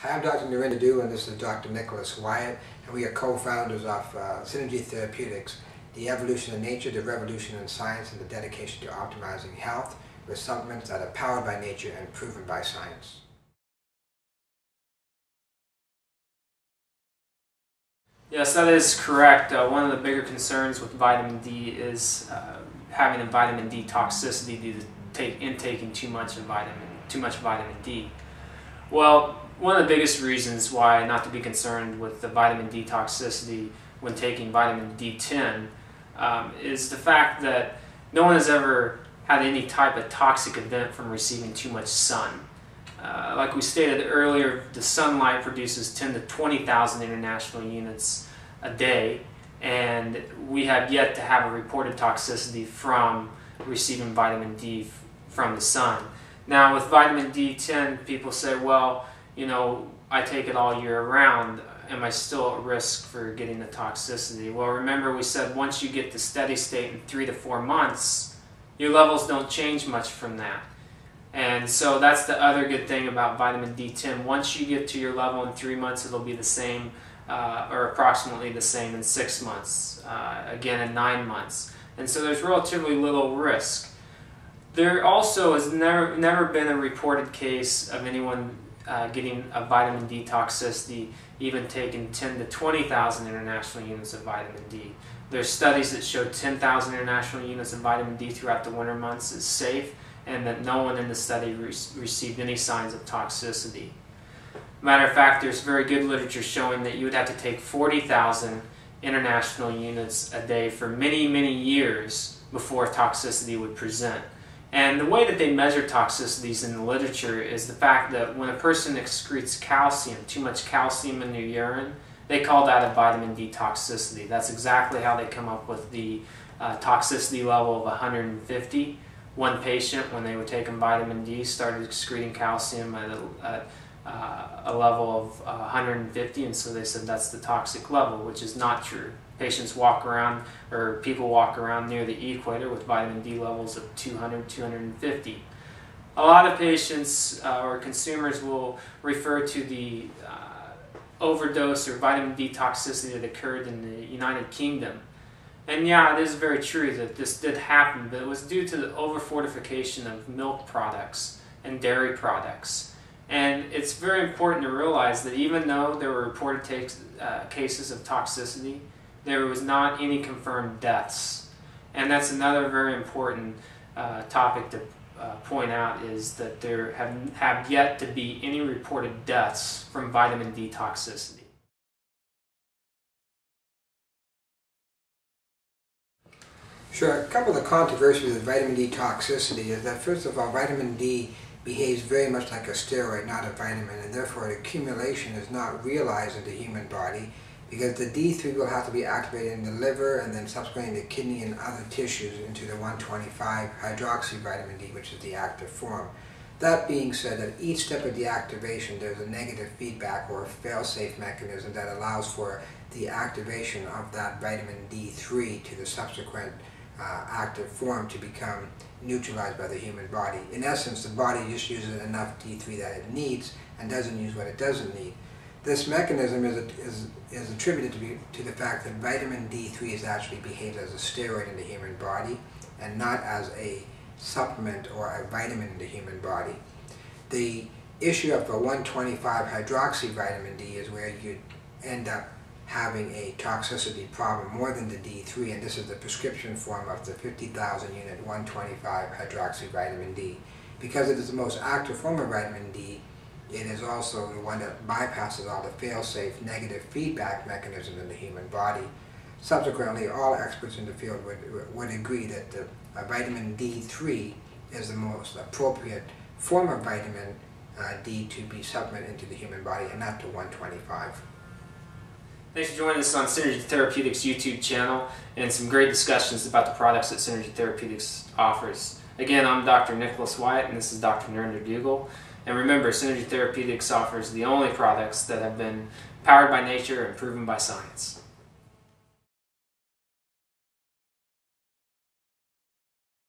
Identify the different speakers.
Speaker 1: Hi, I'm Dr. Narendra and this is Dr. Nicholas Wyatt, and we are co-founders of Synergy Therapeutics, the evolution of nature, the revolution in science, and the dedication to optimizing health with supplements that are powered by nature and proven by science.
Speaker 2: Yes, that is correct. One of the bigger concerns with vitamin D is having a vitamin D toxicity due to intaking too much vitamin D. Well, one of the biggest reasons why not to be concerned with the vitamin D toxicity when taking vitamin D10 is the fact that no one has ever had any type of toxic event from receiving too much sun. Like we stated earlier, the sunlight produces 10 to 20,000 international units a day, and we have yet to have a reported toxicity from receiving vitamin D from the sun. Now with vitamin D10, people say, well, you know, I take it all year round. Am I still at risk for getting the toxicity? Well, remember we said once you get to steady state in 3 to 4 months, your levels don't change much from that. And so that's the other good thing about vitamin D10. Once you get to your level in 3 months, it'll be the same or approximately the same in 6 months, again in 9 months. And so there's relatively little risk. There also has never been a reported case of anyone getting a vitamin D toxicity, even taking 10 to 20,000 international units of vitamin D. There's studies that show 10,000 international units of vitamin D throughout the winter months is safe, and that no one in the study received any signs of toxicity. Matter of fact, there's very good literature showing that you would have to take 40,000 international units a day for many, many years before toxicity would present. And the way that they measure toxicities in the literature is the fact that when a person excretes calcium, too much calcium in their urine, they call that a vitamin D toxicity. That's exactly how they come up with the toxicity level of 150. One patient, when they were taking vitamin D, started excreting calcium at a level of 150, and so they said that's the toxic level, which is not true. Patients walk around, or people walk around near the equator with vitamin D levels of 200, 250. A lot of patients or consumers will refer to the overdose or vitamin D toxicity that occurred in the United Kingdom. And yeah, it is very true that this did happen, but it was due to the overfortification of milk products and dairy products. And it's very important to realize that even though there were reported cases of toxicity, there was not any confirmed deaths. And that's another very important topic to point out, is that there have yet to be any reported deaths from vitamin D toxicity.
Speaker 1: Sure, a couple of controversies with vitamin D toxicity is that, first of all, vitamin D behaves very much like a steroid, not a vitamin, and therefore the accumulation is not realized in the human body, because the D3 will have to be activated in the liver and then subsequently in the kidney and other tissues into the 125 hydroxy vitamin D, which is the active form. That being said, at each step of the activation there's a negative feedback or a fail-safe mechanism that allows for the activation of that vitamin D3 to the subsequent active form to become neutralized by the human body. In essence, the body just uses enough D3 that it needs and doesn't use what it doesn't need. This mechanism is attributed to the fact that vitamin D3 is actually behaves as a steroid in the human body and not as a supplement or a vitamin in the human body. The issue of a 125 hydroxy vitamin D is where you end up having a toxicity problem more than the D3, and this is the prescription form of the 50,000 unit 125 hydroxy vitamin D. Because it is the most active form of vitamin D, it is also the one that bypasses all the fail-safe negative feedback mechanisms in the human body. Subsequently, all experts in the field would agree that the vitamin D3 is the most appropriate form of vitamin D to be supplemented into the human body, and not the 125.
Speaker 2: Thanks for joining us on Synergy Therapeutics YouTube channel and some great discussions about the products that Synergy Therapeutics offers. Again, I'm Dr. Nicholas Wyatt and this is Dr. Narendra. And remember, Synergy Therapeutics offers the only products that have been powered by nature and proven by science.